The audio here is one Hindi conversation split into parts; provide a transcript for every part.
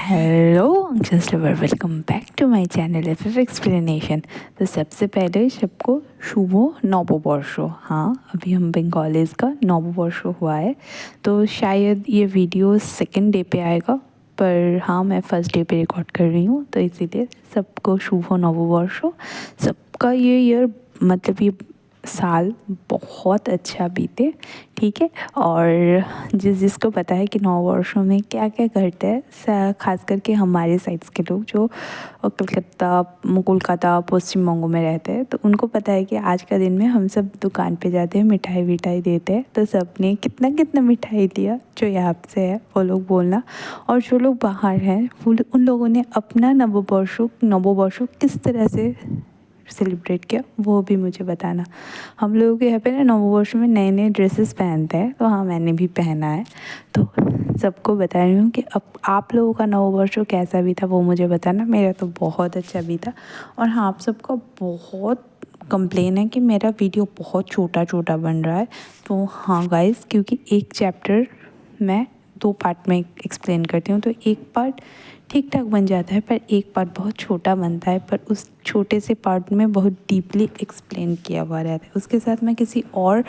Hello functions lover, welcome back to my channel F explanation. तो सबसे पहले सबको शुभ नववर्ष। हाँ, अभी हम बंगालीज का नववर्ष हुआ है, तो शायद ये वीडियो सेकंड डे पे आएगा, पर हाँ मैं फर्स्ट डे पे रिकॉर्ड कर रही हूँ, तो इसीलिए सबको शुभ नववर्ष। सबका ये ईयर मतलब ये साल बहुत अच्छा बीते, ठीक है। और जिसको पता है कि 9 वर्षों में क्या क्या करते हैं, ख़ास करके हमारे साइड्स के लोग जो कोलकाता पश्चिम बंगों में रहते हैं, तो उनको पता है कि आज का दिन में हम सब दुकान पे जाते हैं, मिठाई विठाई देते हैं। तो सब ने कितना कितना मिठाई दिया, जो यहाँ से है वो लोग बोलना, और जो लोग बाहर हैं उन लोगों ने अपना नववर्ष किस तरह से सेलिब्रेट किया वो भी मुझे बताना। हम लोगों के यहाँ पे ना नववर्ष में नए नए ड्रेसेस पहनते हैं, तो हाँ मैंने भी पहना है। तो सबको बता रही हूँ कि अब आप लोगों का नववर्ष कैसा भी था वो मुझे बताना। मेरा तो बहुत अच्छा भी था। और हाँ, आप सबका बहुत कंप्लेन है कि मेरा वीडियो बहुत छोटा छोटा बन रहा है। तो हाँ गाइस, क्योंकि एक चैप्टर मैं 2 पार्ट में एक्सप्लेन करती हूँ, तो एक पार्ट ठीक ठाक बन जाता है, पर एक पार्ट बहुत छोटा बनता है, पर उस छोटे से पार्ट में बहुत डीपली एक्सप्लेन किया हुआ रहता है। उसके साथ मैं किसी और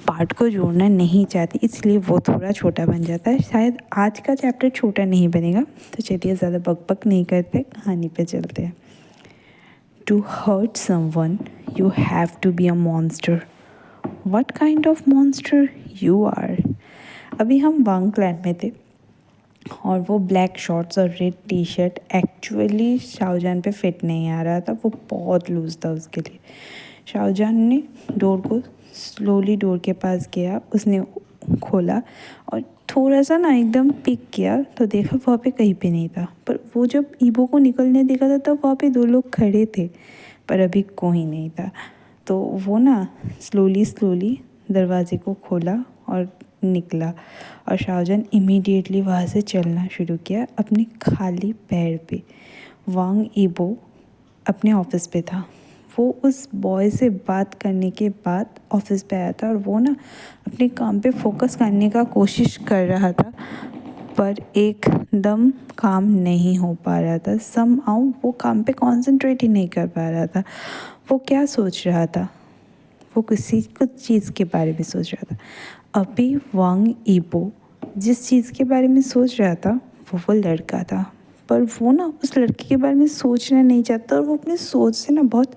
पार्ट को जोड़ना नहीं चाहती, इसलिए वो थोड़ा छोटा बन जाता है। शायद आज का चैप्टर छोटा नहीं बनेगा। तो चलिए ज़्यादा बकबक नहीं करते, कहानी पे चलते हैं। To hurt someone you have to be a monster. What kind of monster you are. अभी हम वांग क्लैन में थे, और वो ब्लैक शॉर्ट्स और red T shirt actually Shahjahan पे फिट नहीं आ रहा था, वो बहुत लूज़ था उसके लिए। शाहजहान ने डोर को स्लोली डोर के पास गया, उसने खोला और थोड़ा सा ना एकदम पिक किया, तो देखा वहाँ पे कहीं पे नहीं था। पर वो जब ईबो को निकलने देखा था तब वहाँ पे 2 लोग खड़े थे, पर अभी कोई नहीं था। तो वो ना स्लोली दरवाजे को खोला और निकला, और शाहजहान इमीडिएटली वहाँ से चलना शुरू किया अपने खाली पैर पे। वांग ईबो अपने ऑफिस पे था। वो उस बॉय से बात करने के बाद ऑफिस पे आया था, और वो ना अपने काम पे फोकस करने का कोशिश कर रहा था, पर एकदम काम नहीं हो पा रहा था। समहाउ वो काम पे कंसंट्रेट ही नहीं कर पा रहा था। वो क्या सोच रहा था, वो कुछ चीज़ के बारे में सोच रहा था। अभी वांग ईबो जिस चीज़ के बारे में सोच रहा था वो लड़का था, पर वो ना उस लड़के के बारे में सोचना नहीं चाहता, और वो अपनी सोच से ना बहुत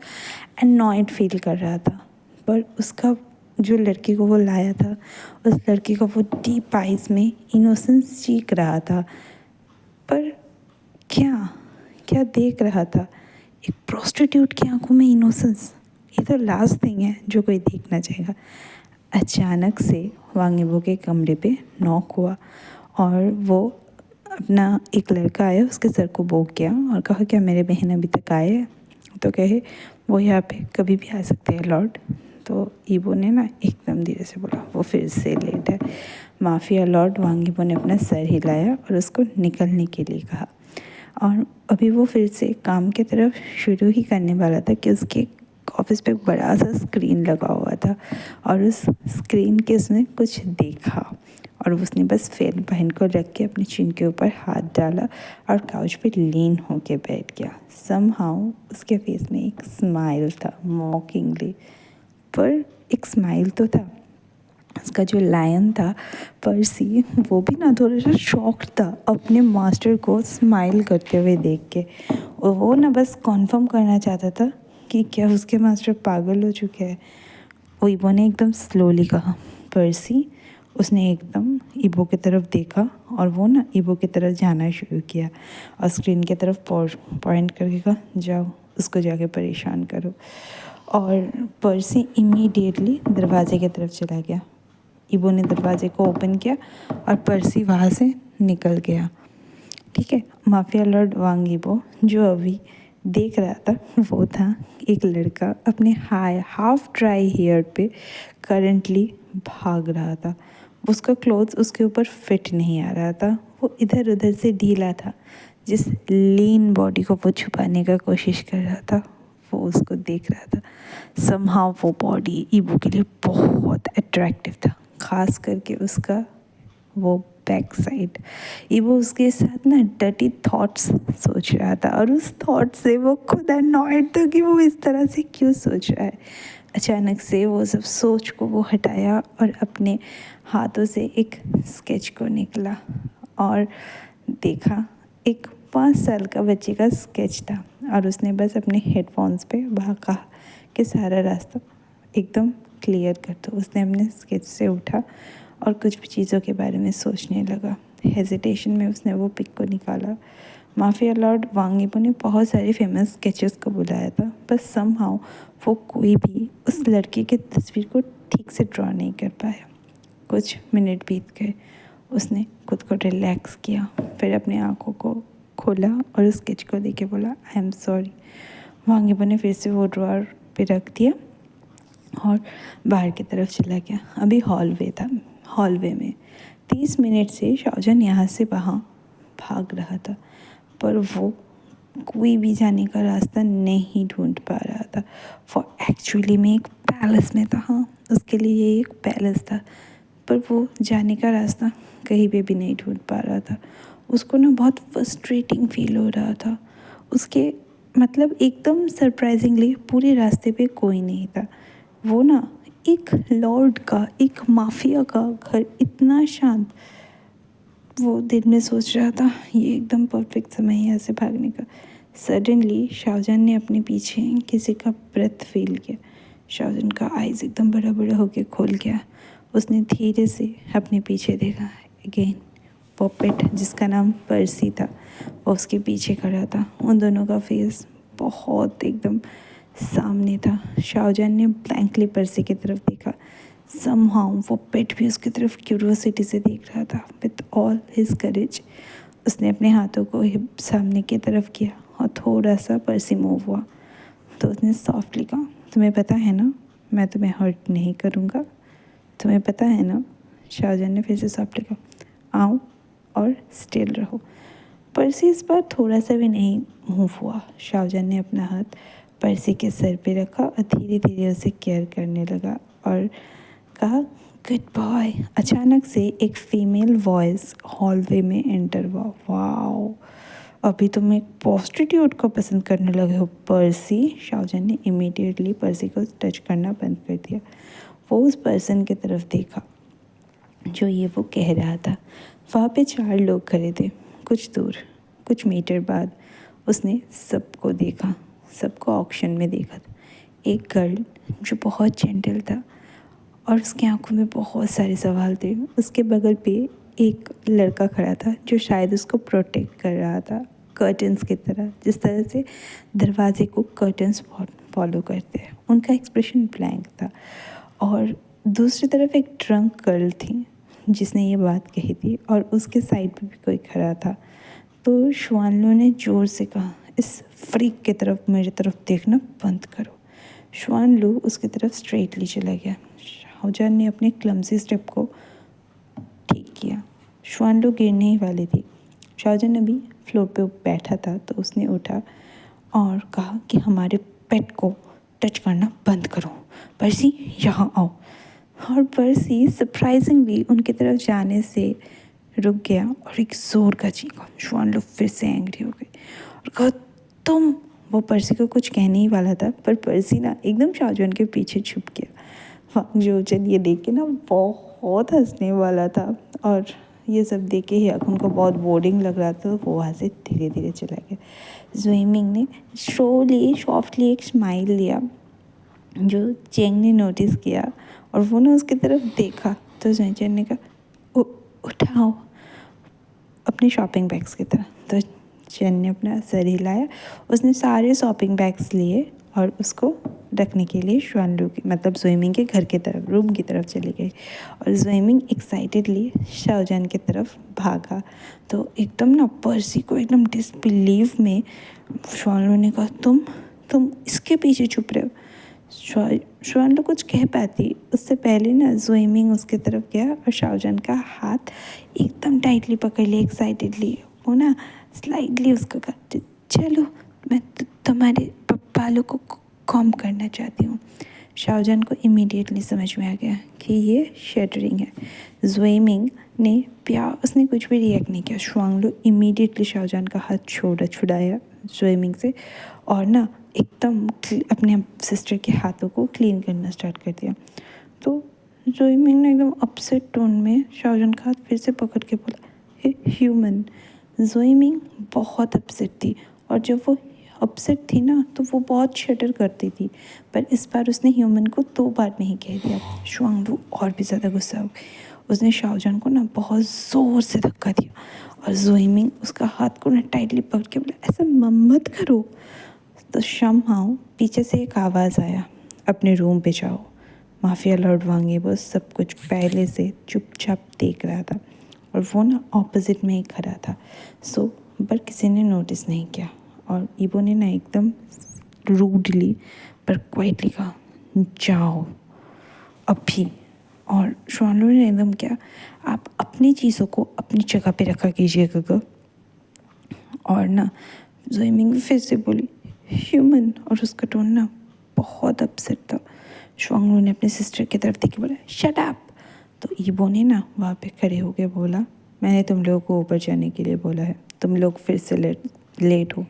एनॉयड फील कर रहा था। पर उसका जो लड़के को वो लाया था, उस लड़के का वो डीप आइज़ में इनोसेंस चीख रहा था, पर क्या क्या देख रहा था? एक प्रोस्टिट्यूट की आंखों में इनोसेंस, ये तो लास्ट थिंग है जो कोई देखना चाहेगा। अचानक से वांग ईबो के कमरे पे नॉक हुआ, और वो अपना एक लड़का आया, उसके सर को बोक गया और कहा क्या मेरे बहन अभी तक आए हैं? तो कहे वो यहाँ पे कभी भी आ सकते हैं लॉर्ड। तो ईबो ने ना एकदम धीरे से बोला, वो फिर से लेट है। Mafia Lord. वांग ईबो ने अपना सर हिलाया और उसको निकलने के लिए कहा, और अभी वो फिर से काम की तरफ शुरू ही करने वाला था कि उसके ऑफिस पे एक बड़ा सा स्क्रीन लगा हुआ था, और उस स्क्रीन के उसने कुछ देखा, और उसने बस फैन पहन को रख के अपने चिन के ऊपर हाथ डाला और काउच पे लीन होके बैठ गया। समहाउ उसके फेस में एक स्माइल था, मॉकिंगली, पर एक स्माइल तो था। उसका जो लायन था पर्सी, वो भी ना थोड़ा सा शॉक्ड था अपने मास्टर को स्माइल करते हुए देख के। और वो ना बस कॉन्फर्म करना चाहता था कि क्या उसके मास्टर पागल हो चुके हैं। वो ईबो ने एकदम स्लोली कहा, पर्सी। उसने एकदम ईबो की तरफ देखा, और वो ना ईबो की तरफ जाना शुरू किया, और स्क्रीन की तरफ पॉइंट करके कहा, जाओ उसको जाके परेशान करो। और पर्सी इमीडिएटली दरवाजे की तरफ चला गया। ईबो ने दरवाजे को ओपन किया और पर्सी वहाँ से निकल गया। ठीक है। माफिया लॉर्ड वांग ईबो जो अभी देख रहा था, वो था एक लड़का अपने हाफ ड्राई हेयर पे करंटली भाग रहा था। उसका क्लोथ्स उसके ऊपर फिट नहीं आ रहा था, वो इधर उधर से ढीला था। जिस लीन बॉडी को वो छुपाने का कोशिश कर रहा था, वो उसको देख रहा था। समहाउ वो बॉडी ईबो के लिए बहुत अट्रैक्टिव था, खास करके उसका वो बैक साइड। ये वो उसके साथ ना डर्टी थॉट्स सोच रहा था और उस थॉट से वो खुद अनॉयड था कि वो इस तरह से क्यों सोच रहा है। अचानक से वो सब सोच को वो हटाया और अपने हाथों से एक स्केच को निकला और देखा एक 5 साल का बच्चे का स्केच था और उसने बस अपने हेडफोन्स पे वहाँ कहा कि सारा रास्ता एकदम क्लियर कर दो। उसने अपने स्केच से उठा और कुछ भी चीज़ों के बारे में सोचने लगा। हेजिटेशन में उसने वो पिक को निकाला। माफिया लॉर्ड वांग यीपो ने बहुत सारे फेमस स्केचेस को बुलाया था, बस समहाउ वो कोई भी उस लड़के की तस्वीर को ठीक से ड्रॉ नहीं कर पाया। कुछ मिनट बीत गए। उसने खुद को रिलैक्स किया, फिर अपनी आंखों को खोला और उस स्केच को देख के बोला आई एम सॉरी। वांग यीपो ने फिर से वो ड्रॉअर पे रख दिया और बाहर की तरफ चला गया। अभी हॉलवे था। हॉलवे में 30 मिनट से शाओजन यहाँ से वहाँ भाग रहा था, पर वो कोई भी जाने का रास्ता नहीं ढूंढ पा रहा था। वो एक्चुअली में एक पैलेस में था। हाँ, उसके लिए ये एक पैलेस था, पर वो जाने का रास्ता कहीं पे भी नहीं ढूंढ पा रहा था। उसको ना बहुत फ्रस्ट्रेटिंग फील हो रहा था। उसके मतलब एकदम सरप्राइजिंगली पूरे रास्ते पे कोई नहीं था। वो ना एक लॉर्ड का, एक माफिया का घर, इतना शांत। वो दिल में सोच रहा था ये एकदम परफेक्ट समय है यहाँ से भागने का। सडनली शाओजन ने अपने पीछे किसी का ब्रेथ फील किया। शाओजन का आइज़ एकदम बड़ा बड़ा होके खोल गया। उसने धीरे से अपने पीछे देखा। अगेन वो पेट जिसका नाम पर्सी था वो उसके पीछे खड़ा था। उन दोनों का फेस बहुत एकदम सामने था। शाओजन ने ब्लैंकली पर्सी की तरफ देखा। समहाउ वो पेट भी उसकी तरफ क्यूरियोसिटी से देख रहा था। विथ ऑल हिज करेज उसने अपने हाथों को सामने की तरफ किया और थोड़ा सा पर्सी मूव हुआ तो उसने सॉफ्टली कहा तुम्हें पता है ना मैं तुम्हें हर्ट नहीं करूँगा, तुम्हें पता है ना। शाओजन ने फिर से सॉफ्टली कहा आओ और स्टिल रहो। पर्सी इस बार थोड़ा सा भी नहीं मूव हुआ। शाओजन ने अपना हाथ पर्सी के सर पे रखा और धीरे धीरे उसे केयर करने लगा और कहा गुड बॉय। अचानक से एक फीमेल वॉइस हॉलवे में एंटर हुआ। वाओ, अभी तुम एक प्रोस्टिट्यूट को पसंद करने लगे हो पर्सी। शाओजन ने इमीडिएटली पर्सी को टच करना बंद कर दिया। वो उस पर्सन की तरफ देखा जो ये वो कह रहा था। वहाँ पे 4 लोग खड़े थे। कुछ दूर, कुछ मीटर बाद उसने सबको देखा, सबको ऑक्शन में देखा था। एक गर्ल जो बहुत जेंटल था और उसकी आंखों में बहुत सारे सवाल थे। उसके बगल पे एक लड़का खड़ा था जो शायद उसको प्रोटेक्ट कर रहा था, कर्टन्स की तरह, जिस तरह से दरवाजे को कर्टन्स फॉलो करते हैं। उनका एक्सप्रेशन ब्लैंक था। और दूसरी तरफ एक ड्रंक गर्ल थी जिसने ये बात कही थी और उसके साइड पे भी कोई खड़ा था। तो शुआनलू ने ज़ोर से कहा इस फ्रीक की तरफ मेरी तरफ देखना बंद करो। शुआनलू उसकी तरफ स्ट्रेटली चला गया। शाओजन ने अपने क्लमसी स्टेप को ठीक किया। शुआनलू गिरने ही वाली थी। शाओजन अभी फ्लोर पे बैठा था तो उसने उठा और कहा कि हमारे पेट को टच करना बंद करो। पर्सी यहाँ आओ। और पर्सी सरप्राइजिंगली उनकी तरफ जाने से रुक गया और एक ज़ोर का चीखा। शुआनलू फिर से एंग्री हो गई और कहा तुम। वो पर्सी को कुछ कहने ही वाला था पर पर्सी ना एकदम शाओजन के पीछे छुप गया। वांग जोचन ये देख के ना बहुत हंसने वाला था और ये सब देख के ही उनको बहुत बोरिंग लग रहा था तो वो वहाँ से धीरे धीरे चला गया। ज़ुइमिंग ने स्लोली सॉफ्टली एक स्माइल दिया जो चेंग ने नोटिस किया और वो ना उसकी तरफ देखा तो ज़ुइचन ने कहा उठाओ अपने शॉपिंग बैग्स की तरह। तो चेन ने अपना सर हिलाया। उसने सारे शॉपिंग बैग्स लिए और उसको रखने के लिए शुआनलू की मतलब ज़ुइमिंग के घर की तरफ, रूम की तरफ चली गई और ज़ुइमिंग एक्साइटेडली शाओजन की तरफ भागा। तो एकदम ना पर्सी को एकदम डिसबिलीव में शुआनलू ने कहा तुम इसके पीछे छुप रहे हो। शुआनलू कुछ कह पाती उससे पहले ना ज़ुइमिंग उसके तरफ गया और शाओजन का हाथ एकदम टाइटली पकड़ लिया एक्साइटेडली। वो ना स्लाइडली उसको कहा चलो मैं तुम्हारे बालों को कॉम करना चाहती हूँ। शाओजन को इमीडिएटली समझ में आ गया कि ये शटरिंग है। ज़ुइमिंग ने प्यार, उसने कुछ भी रिएक्ट नहीं किया। शुआंगलू इमीडिएटली शाहजहान का हाथ छुड़ाया ज़ुएमिंग से और ना एकदम अपने सिस्टर के हाथों को क्लीन करना स्टार्ट कर दिया। तो ज़ुएमिंग ने एकदम अपसेट टोन में शाहजहान का हाथ फिर से पकड़ के बोला, हे ह्यूमन। ज़ुएमिंग बहुत अपसेट थी और जब वो अपसेट थी ना तो वो बहुत शटर करती थी, पर इस बार उसने ह्यूमन को 2 बार नहीं कह दिया। शुआंगलू और भी ज़्यादा गुस्सा हो गई। उसने शाहजहान को ना बहुत ज़ोर से धक्का दिया और ज़ुएमिंग उसका हाथ को ना टाइटली पकड़ के बोला, ऐसा मत करो। तो समहाउ पीछे से एक आवाज़ आया, अपने रूम पे जाओ। माफिया लॉर्ड वांग यीबो सब कुछ पहले से चुपचाप देख रहा था और वो ना ऑपोजिट में ही खड़ा था। पर किसी ने नोटिस नहीं किया और ईबो ने ना एकदम रूडली पर क्वाइटली कहा, जाओ अभी। और शुआंगलू ने एकदम क्या, आप अपनी चीज़ों को अपनी जगह पे रखा कीजिएगा। और ना ज़ुएमिंग फिर से बोली, ह्यूमन। और उसका टोन ना बहुत अपसेट था। शुआंगलू ने अपने सिस्टर की तरफ देखी, बोला, शट अप। तो ईबो ने ना वहाँ पे खड़े होकर बोला, मैंने तुम लोगों को ऊपर जाने के लिए बोला है, तुम लोग फिर से लेट हो।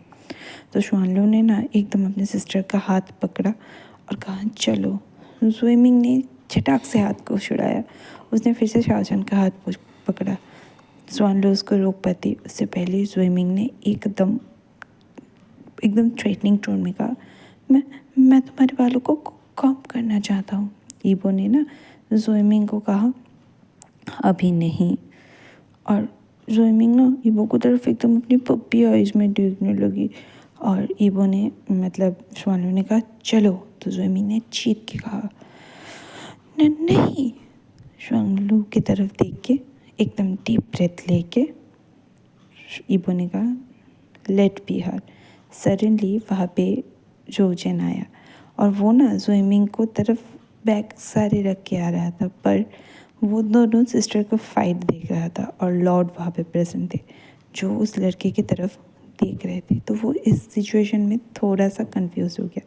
तो शुआंगलू ने ना एकदम अपने सिस्टर का हाथ पकड़ा और कहा, चलो। ज़ुएमिंग ने झटाक से हाथ को छुड़ाया। उसने फिर से शाहजहान का हाथ पकड़ा। शुआंगलू उसको रोक पाती उससे पहले ज़ुएमिंग ने एकदम थ्रेटनिंग टोन में कहा, मैं तुम्हारे बालों को कॉम्ब करना चाहता हूँ। ईबो ने ना ज़ुएमिंग को कहा, अभी नहीं। और ज़ुएमिंग ना ईबो को तरफ एकदम अपनी पप्पी आइज में देखने लगी और ईबो ने शुआंगलू ने कहा, चलो। तो ज़ुएमिंग ने चीख के कहा, नहीं। शुआंगलू की तरफ देख के एकदम डीप ब्रेथ लेके ईबो ने कहा, लेट बी हर। सडनली वहाँ पे जोजन आया और वो ना ज़ुएमिंग को तरफ बैग सारे रख के आ रहा था, पर वो दोनों सिस्टर को फाइट देख रहा था और लॉर्ड वहाँ पे प्रेजेंट थे जो उस लड़के की तरफ देख रहे थे। तो वो इस सिचुएशन में थोड़ा सा कंफ्यूज हो गया।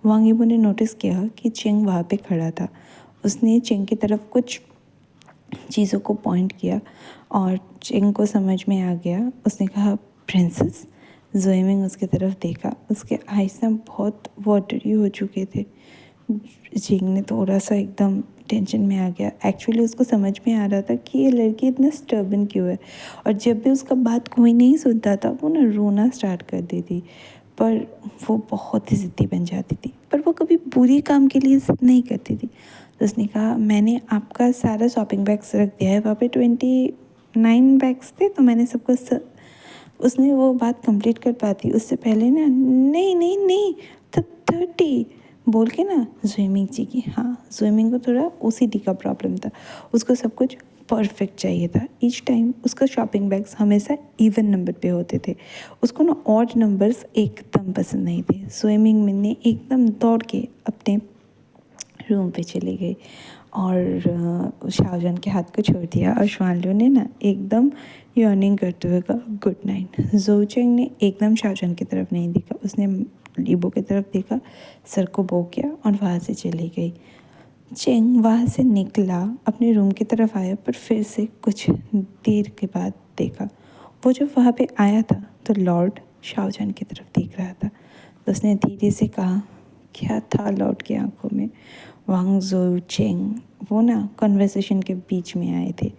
वांग यीबो ने नोटिस किया कि चेंग वहाँ पे खड़ा था। उसने चेंग की तरफ कुछ चीज़ों को पॉइंट किया और चेंग को समझ में आ गया। उसने कहा, प्रिंसेस। ज़ुएमिंग उसकी तरफ देखा, उसके आईज ना बहुत वाटरी हो चुके थे। चेंग ने थोड़ा सा एकदम टेंशन में आ गया। एक्चुअली उसको समझ में आ रहा था कि ये लड़की इतना स्टर्बन क्यों है, और जब भी उसका बात कोई नहीं सुनता था वो ना रोना स्टार्ट कर देती, पर वो बहुत ही ज़िद्दी बन जाती थी, पर वो कभी बुरी काम के लिए ज़िद नहीं करती थी। तो उसने कहा, मैंने आपका सारा शॉपिंग बैग्स रख दिया है, वहाँ पे 29 बैग्स थे, तो मैंने सबको उसने वो बात कंप्लीट कर पाती उससे पहले ना, नहीं नहीं नहीं, 30 बोल के ना ज़ुएमिंग जी की, हाँ, ज़ुएमिंग को थोड़ा OCD का प्रॉब्लम था। उसको सब कुछ परफेक्ट चाहिए था। ईच टाइम उसका शॉपिंग बैग्स हमेशा इवन नंबर पे होते थे। उसको ना ऑड नंबर्स एकदम पसंद नहीं थे। ज़ुएमिंग ने एकदम दौड़ के अपने रूम पे चली गई और शाहजहान के हाथ को छोड़ दिया और शुआंगलू ने ना एकदम यॉर्निंग करते हुए कहा, गुड नाइट। ज़ोचेंग ने एकदम शाहजहान की तरफ नहीं देखा, उसने ईबो की तरफ देखा, सर को बो किया और वहाँ से चली गई। चेंग वहाँ से निकला, अपने रूम की तरफ आया, पर फिर से कुछ देर के बाद देखा, वो जब वहाँ पे आया था तो लॉर्ड शाहजहान की तरफ देख रहा था। तो उसने धीरे से कहा, क्या था लॉर्ड की आंखों में? वांग ज़ो चेंग वो ना कन्वर्सेशन के बीच में आए थे।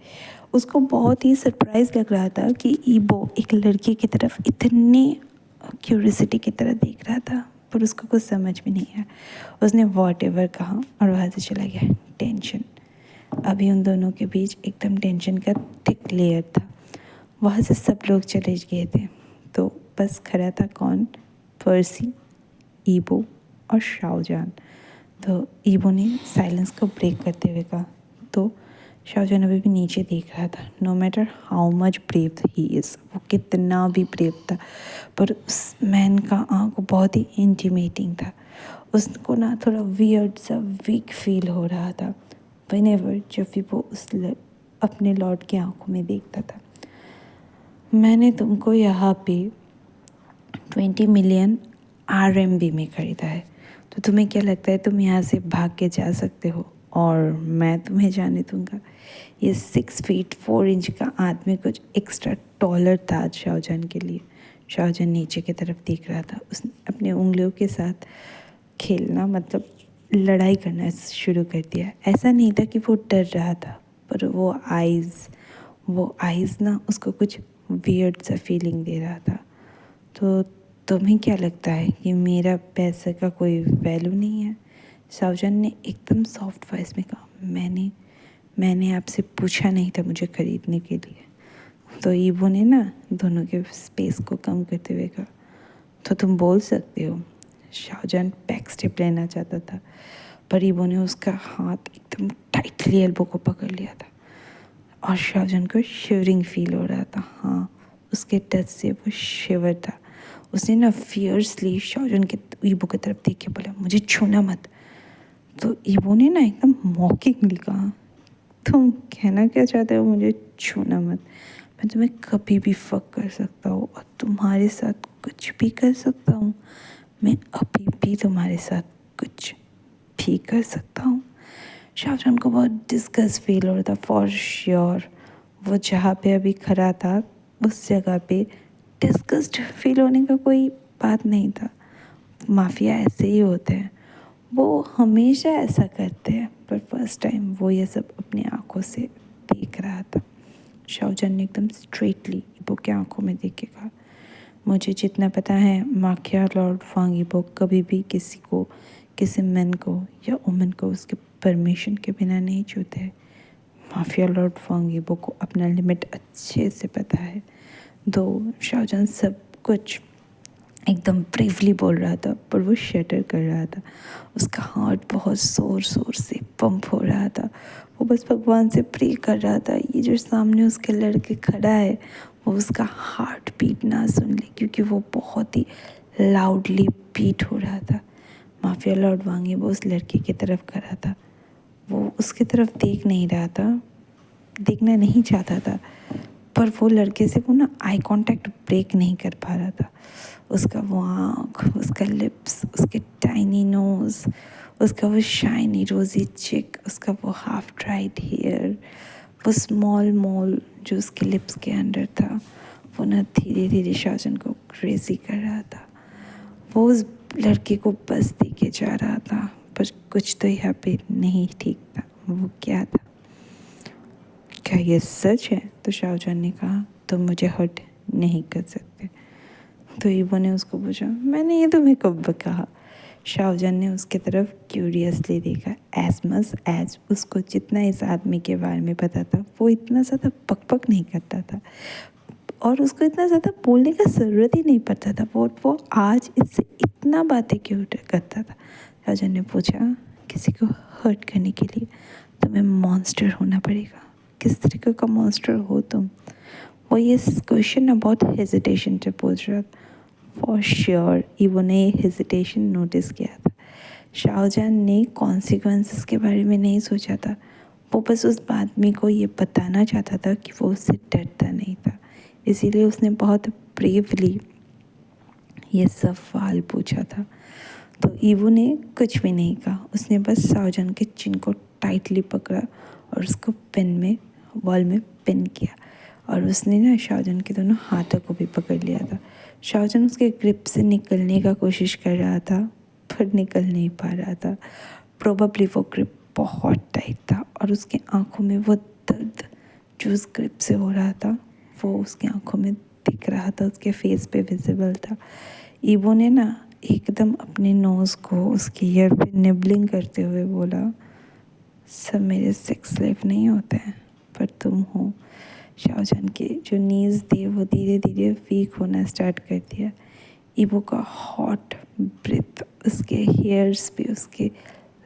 उसको बहुत ही सरप्राइज़ लग रहा था कि ईबो एक लड़की की तरफ इतने क्यूरियोसिटी की तरह देख रहा था, पर उसको कुछ समझ में नहीं आया। उसने वॉटएवर कहा और वहाँ से चला गया। टेंशन, अभी उन दोनों के बीच एकदम टेंशन का थिक लेयर था। वहाँ से सब लोग चले गए थे, तो बस खड़ा था कौन? पर्सी, ईबो और शाहजहान। तो ईबो ने साइलेंस को ब्रेक करते हुए कहा, तो शाहजहान अभी भी नीचे देख रहा था। No matter how much brave he is, वो कितना भी ब्रेव था, पर उस मैन का आँख बहुत ही इंटीमेटिंग था। उसको ना थोड़ा वियर्ड सा वीक फील हो रहा था व्हेनेवर जब भी वो अपने लॉर्ड की आंखों में देखता था। मैंने तुमको यहाँ पे 20 मिलियन RMB में ख़रीदा है, तो तुम्हें क्या लगता है तुम यहाँ से भाग के जा सकते हो और मैं तुम्हें जाने दूंगा। ये 6 फीट 4 इंच का आदमी कुछ एक्स्ट्रा टॉलर था शाहजहां के लिए। शाहजहां नीचे की तरफ देख रहा था। उसने अपने उंगलियों के साथ खेलना मतलब लड़ाई करना शुरू कर दिया। ऐसा नहीं था कि वो डर रहा था, पर वो आइज़ ना उसको कुछ वियर्ड सा फीलिंग दे रहा था। तो तुम्हें क्या लगता है कि मेरा पैसे का कोई वैल्यू नहीं है? शाहजहां ने एकदम सॉफ्ट वॉइस में कहा, मैंने आपसे पूछा नहीं था मुझे खरीदने के लिए। तो ईबो ने ना दोनों के स्पेस को कम करते हुए कहा, तो तुम बोल सकते हो। शाहजहां बैक स्टेप लेना चाहता था, पर ईबो ने उसका हाथ एकदम टाइटली एल्बो को पकड़ लिया था और शाहजहां को शिवरिंग फील हो रहा था। हाँ, उसके टच से वो शिवर था। उसने ना फियर्सली शाहजहां के ईबो की तरफ देख के बोला, मुझे छूना मत। तो ईबो ने ना एकदम मॉकिंगली कहा, तुम कहना क्या चाहते हो? मुझे छूना मत। मैं तुम्हें कभी भी फक कर सकता हूँ और तुम्हारे साथ कुछ भी कर सकता हूँ। मैं अभी भी तुम्हारे साथ कुछ भी कर सकता हूँ। शाहजहां को बहुत डिस्गस्ट फील हो रहा था फॉर श्योर। वो जहाँ पे अभी खड़ा था उस जगह पे डिस्गस्ट फील होने का कोई बात नहीं था। माफिया ऐसे ही होते हैं, वो हमेशा ऐसा करते हैं। पर फर्स्ट टाइम वो ये सब अपनी आंखों से देख रहा था। शाहजहां ने एकदम स्ट्रेटली ईबो के आंखों में देख के कहा, मुझे जितना पता है माखिया लॉर्ड वांग ईबो कभी भी किसी मैन को या वुमन को उसके परमिशन के बिना नहीं छूते। माफिया लॉर्ड वांग ईबो को अपना लिमिट अच्छे से पता है। दो शाहजहां सब कुछ एकदम ब्रेवली बोल रहा था, पर वो शटर कर रहा था। उसका हार्ट बहुत ज़ोर से पंप हो रहा था। वो बस भगवान से प्रे कर रहा था ये जो सामने उसके लड़के खड़ा है वो उसका हार्ट बीट ना सुन ले, क्योंकि वो बहुत ही लाउडली बीट हो रहा था। माफिया लॉर्ड वांगे वो उस लड़के की तरफ खड़ा था। वो उसकी तरफ देख नहीं रहा था, देखना नहीं चाहता था, पर वो लड़के से वो ना आई कांटेक्ट ब्रेक नहीं कर पा रहा था। उसका वो आँख, उसका लिप्स, उसके टाइनी नोज़, उसका वो शाइनी रोज़ी चिक, उसका वो हाफ ड्राइड हेयर, वो स्मॉल मोल जो उसके लिप्स के अंदर था, वो ना धीरे धीरे शाहजहां को क्रेजी कर रहा था। वो उस लड़के को बस देके जा रहा था, पर कुछ तो यहाँ पे नहीं ठीक था। वो क्या था? क्या ये सच है? तो शाहजहां ने कहा, तुम मुझे हर्ट नहीं कर सकते। तो ईबो ने उसको पूछा, मैंने ये तुम्हें कब कहा? शाहजहां ने उसके तरफ क्यूरियसली देखा। एज मच एज उसको जितना इस आदमी के बारे में पता था वो इतना ज़्यादा पक नहीं करता था और उसको इतना ज़्यादा बोलने का ज़रूरत ही नहीं पड़ता था। वो आज इससे इतना बातें क्यों करता था? शाहजहां ने पूछा, किसी को हर्ट करने के लिए तुम्हें मॉन्स्टर होना पड़ेगा। किस तरीके का मॉन्स्टर हो तुम? वो ये क्वेश्चन ना बहुत हेजिटेशन से पूछ रहा था। फॉर श्योर ईबो ने हेजिटेशन नोटिस किया था। शाहजहां ने कॉन्सिक्वेंसेस के बारे में नहीं सोचा था। वो बस उस आदमी को ये बताना चाहता था कि वो उससे डरता नहीं था। इसीलिए उसने बहुत ब्रेवली ये सवाल पूछा था। तो ईबो ने कुछ भी नहीं कहा। उसने बस शाहजहां के चिन को टाइटली पकड़ा और उसको वॉल में पिन किया और उसने ना शाहजहां के दोनों हाथों को भी पकड़ लिया था। शाहजहां उसके ग्रिप से निकलने का कोशिश कर रहा था, पर निकल नहीं पा रहा था। प्रोबेबली वो ग्रिप बहुत टाइट था और उसकी आंखों में वो दर्द जो उस ग्रिप से हो रहा था वो उसकी आंखों में दिख रहा था, उसके फेस पे विजिबल था। ईबो ने ना एकदम अपने नोज़ को उसके ईयर पे निबलिंग करते हुए बोला, सब मेरे सेक्स स्लेव नहीं होते हैं, पर तुम हो। शाहजहां के जो नीज़ थे वो धीरे धीरे वीक होना स्टार्ट कर दिया। ईबो का हॉट ब्रेथ उसके हेयर्स पे, उसके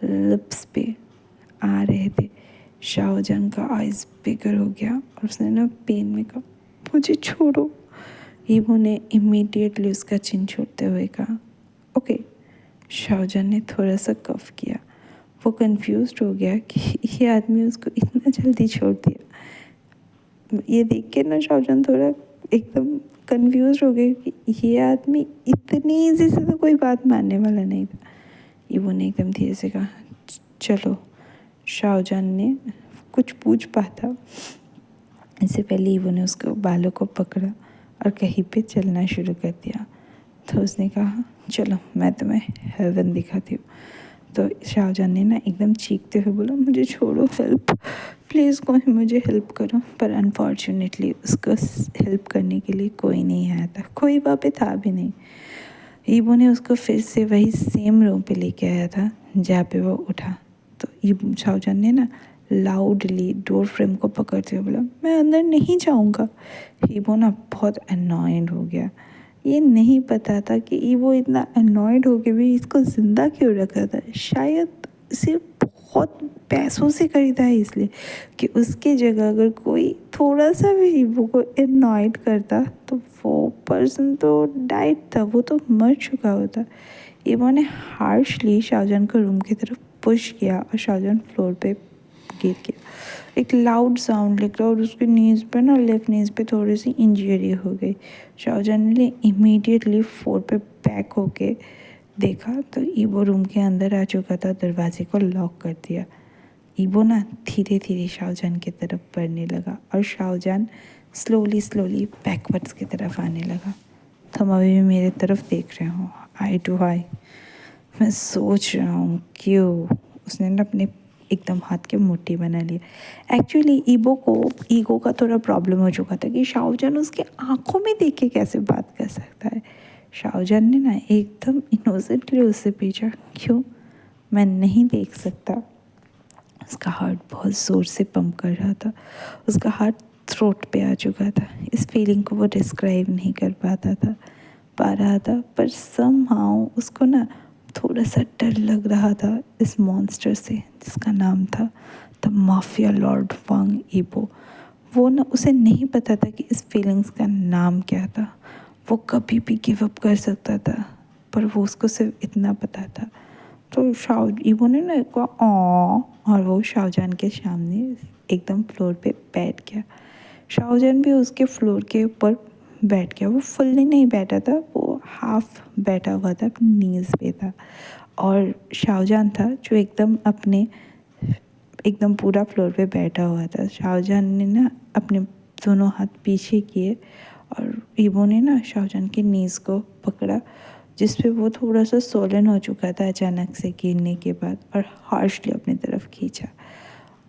लिप्स पे आ रहे थे। शाहजहां का आइज़ बिगर हो गया और उसने ना पेन में कहा, मुझे छोड़ो। ईबो ने इमीडिएटली उसका चिन छोड़ते हुए कहा, ओके। शाहजहां ने थोड़ा सा कफ किया। वो कंफ्यूज्ड हो गया कि ये आदमी उसको इतना जल्दी छोड़ दिया। ये देख के ना शाहजहां थोड़ा एकदम कंफ्यूज हो गए कि ये आदमी इतनी ईजी से तो कोई बात मानने वाला नहीं था। ईबो ने एकदम धीरे से कहा, चलो। शाहजहान ने कुछ पूछ पाता इससे पहले ईवो ने उसके बालों को पकड़ा और कहीं पे चलना शुरू कर दिया। तो उसने कहा चलो मैं तुम्हें हेवन दिखाती हूँ। तो शाहजहान ने ना एकदम चीखते हुए बोला मुझे छोड़ो, हेल्प प्लीज़, कोई मुझे हेल्प करो। पर अनफॉर्चुनेटली उसको हेल्प करने के लिए कोई नहीं आया था, कोई वहाँ पे था भी नहीं। ईवो ने उसको फिर से वही सेम रूम पे लेके आया था जहाँ पे वो उठा। तो ये शाहजहान ने ना लाउडली डोर फ्रेम को पकड़ते हुए बोला मैं अंदर नहीं जाऊँगा। ईवो ना बहुत अनॉयड हो गया। ये नहीं पता था कि ईवो इतना अनॉयड हो के भी इसको ज़िंदा क्यों रखा था। शायद सिर्फ बहुत पैसों से खरीदा है इसलिए कि उसकी जगह अगर कोई थोड़ा सा भी ईवो को अनॉयड करता तो वो पर्सन तो डाइड था, वो तो मर चुका होता। ईवो ने हार्शली शाहजहान को रूम की तरफ पुश किया और शाहजहान फ्लोर पे गिर गया। एक लाउड साउंड निकला और उसके नीज पे ना, लेफ्ट नीज पे थोड़ी सी इंजरी हो गई। शाहजहान ने इमीडिएटली फ्लोर पे बैक होके देखा तो ईवो रूम के अंदर आ चुका था, दरवाजे को लॉक कर दिया। ईवो ना धीरे धीरे शाहजहान की तरफ बढ़ने लगा और शाहजहान स्लोली बैकवर्ड्स की तरफ आने लगा। तुम अभी भी मेरे तरफ देख रहे हो, आई टू आई। मैं सोच रहा हूँ क्यों। उसने ना अपने एकदम हाथ के मुट्ठी बना लिया। एक्चुअली ईगो का थोड़ा प्रॉब्लम हो चुका था कि शाहजहान उसके आंखों में देख के कैसे बात कर सकता है। शाहजहान ने ना एकदम इनोसेंटली उससे पूछा क्यों, मैं नहीं देख सकता। उसका हार्ट बहुत ज़ोर से पंप कर रहा था, उसका हार्ट थ्रोट पे आ चुका था। इस फीलिंग को वो डिस्क्राइब नहीं कर पा रहा था पर समहाउ उसको ना थोड़ा सा डर लग रहा था इस मॉन्स्टर से जिसका नाम था द माफिया लॉर्ड वांग ईबो। वो ना उसे नहीं पता था कि इस फीलिंग्स का नाम क्या था। वो कभी भी गिव अप कर सकता था पर वो उसको सिर्फ इतना पता था। तो ईबो ने ना कहा और वो शाहजहान के सामने एकदम फ्लोर पे बैठ गया। शाहजहान भी उसके फ्लोर के ऊपर बैठ गया। वो फुल्ली नहीं बैठा था, वो हाफ बैठा हुआ था, अपनी नीज़ पे था। और शाहजहान था जो एकदम पूरा फ्लोर पे बैठा हुआ था। शाहजहान ने ना अपने दोनों हाथ पीछे किए और ईबो ने ना शाहजहान की नीज़ को पकड़ा जिस पे वो थोड़ा सा सोलन हो चुका था अचानक से गिरने के बाद, और हार्शली अपनी तरफ खींचा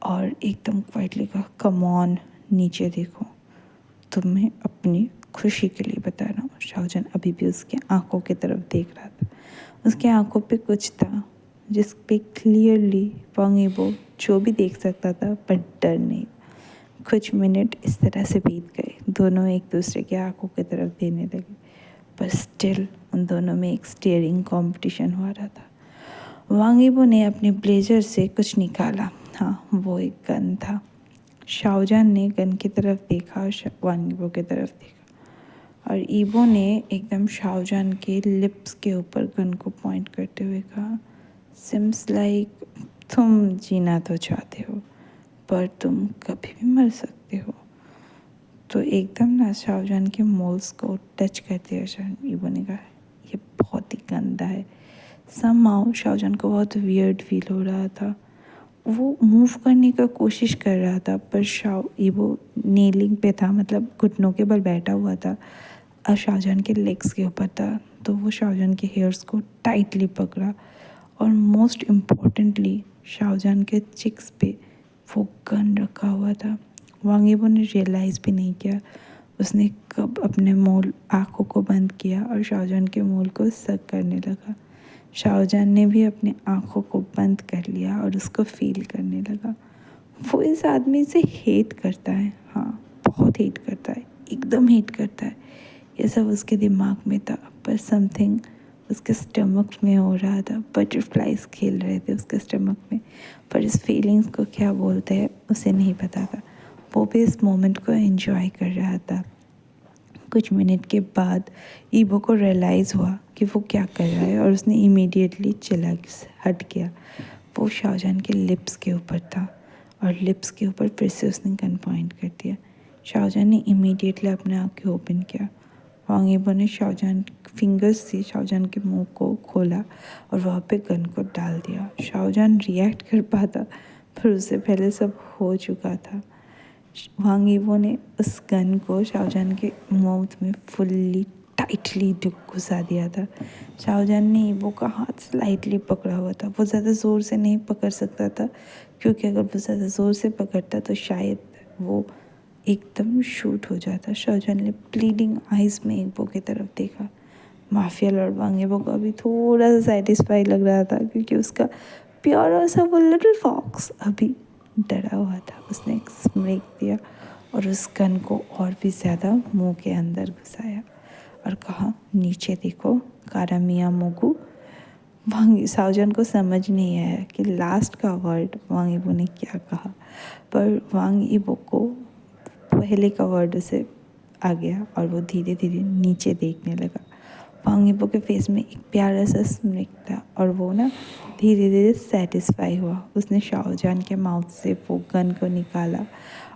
और एकदम क्वाइटली कहा कम ऑन नीचे देखो, तुम्हें अपनी खुशी के लिए बता रहा हूँ। शाहजहान अभी भी उसके आंखों की तरफ देख रहा था। उसके आंखों पे कुछ था जिस पे क्लियरली वांग ईबो जो भी देख सकता था पर डर नहीं। कुछ मिनट इस तरह से बीत गए, दोनों एक दूसरे के आंखों की तरफ देने लगे पर स्टिल उन दोनों में एक स्टीयरिंग कंपटीशन हो रहा था। वांग ईबो ने अपने ब्लेजर से कुछ निकाला। हाँ, वो एक गन था। शाहजहान ने गन की तरफ देखा और वांग ईबो की तरफ देखा और ईबो ने एकदम शाहजहान के लिप्स के ऊपर गन को पॉइंट करते हुए कहा सिम्स लाइक तुम जीना तो चाहते हो पर तुम कभी भी मर सकते हो। तो एकदम ना शाहजहान के मोल्स को टच करते हुए ईबो ने कहा ये बहुत ही गंदा है। समहाउ शाहजहान को बहुत वियर्ड फील हो रहा था। वो मूव करने का कोशिश कर रहा था पर ईबो नीलिंग पे था, मतलब घुटनों के बल बैठा हुआ था और शाहजहान के लेग्स के ऊपर था। तो वो शाहजहान के हेयर्स को टाइटली पकड़ा और मोस्ट इम्पॉर्टेंटली शाहजहान के चिक्स पे वो गन रखा हुआ था। वांग ईबो ने रियलाइज़ भी नहीं किया। उसने कब अपने मूल आँखों को बंद किया और शाहजहान के मूल को सक करने लगा। शाहजहान ने भी अपने आँखों को बंद कर लिया और उसको फील करने लगा। वो इस आदमी से हेट करता है, हाँ बहुत हेट करता है, एकदम हेट करता है। ये सब उसके दिमाग में था पर समथिंग उसके स्टमक में हो रहा था। बटरफ्लाइज खेल रहे थे उसके स्टमक में पर इस फीलिंग्स को क्या बोलते हैं उसे नहीं पता था। वो भी इस मोमेंट को एंजॉय कर रहा था। कुछ मिनट के बाद ईबो को रियलाइज़ हुआ कि वो क्या कर रहा है और उसने इमीडिएटली चिल्ला हट गया। वो शाहजहान के लिप्स के ऊपर था और लिप्स के ऊपर फिर से उसने गन पॉइंट कर दिया। शाहजहान ने इमीडिएटली अपने आँखें ओपन किया। वांग ईबो ने शाहजहान फिंगर्स से शाहजहान के मुंह को खोला और वहाँ पे गन को डाल दिया। शाहजहान रिएक्ट कर पाता फिर उससे पहले सब हो चुका था। वांग यीबो ने उस गन को शाहजहान के माउथ में फुल्ली टाइटली घुसा दिया था। शाहजहान ने यीबो का हाथ स्लाइटली पकड़ा हुआ था। वो ज़्यादा ज़ोर से नहीं पकड़ सकता था, क्योंकि अगर वो ज़्यादा ज़ोर से पकड़ता तो शायद वो एकदम शूट हो जाता। शाहजहान ने प्लीडिंग आइज़ में यीबो की तरफ देखा। माफिया लॉर्ड वांग यीबो को अभी थोड़ा सा सेटिस्फाई लग रहा था, क्योंकि उसका प्यारा सा वो लिटिल फॉक्स अभी डरा हुआ था। उसने एक स्मैक दिया और उस गन को और भी ज़्यादा मुंह के अंदर घुसाया और कहा, नीचे देखो कारा मिया मोगू। वांग शाहजहान को समझ नहीं आया कि लास्ट का वर्ड वांग यीबो ने क्या कहा, पर वांग यीबो को पहले का वर्ड उसे आ गया और वो धीरे धीरे नीचे देखने लगा। वांग यीबो के फेस में एक प्यारा सा स्मिक था और वो ना धीरे धीरे सेटिस्फाई हुआ। उसने शाहजहान के माउथ से वो गन को निकाला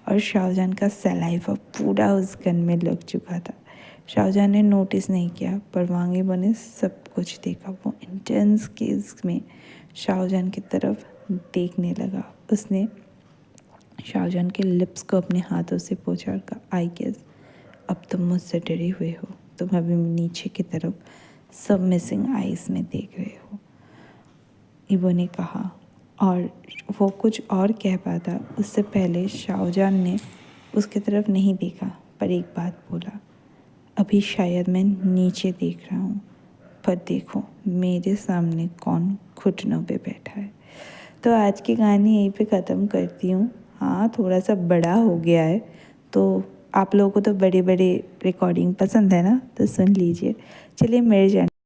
और शाहजहान का सलाइवा पूरा उस गन में लग चुका था। शाहजहान ने नोटिस नहीं किया, पर वांग यीबो ने सब कुछ देखा। वो इंटेंस गेज़ में शाहजहान की तरफ देखने लगा। उसने शाहजहान के लिप्स को अपने हाथों से पोंछा और कहा, आई गेस अब तुम मुझसे डरे हुए हो। तुम अभी नीचे की तरफ सब मिसिंग आइज़ में देख रहे हो, यीबो ने कहा। और वो कुछ और कह पाता उससे पहले शाहजहान ने उसकी तरफ नहीं देखा, पर एक बात बोला, अभी शायद मैं नीचे देख रहा हूँ, पर देखो मेरे सामने कौन घुटनों पे बैठा है। तो आज की कहानी यहीं पे ख़त्म करती हूँ। हाँ, थोड़ा सा बड़ा हो गया है, तो आप लोगों को तो बड़े बड़े रिकॉर्डिंग पसंद है ना, तो सुन लीजिए। चलिए मेरे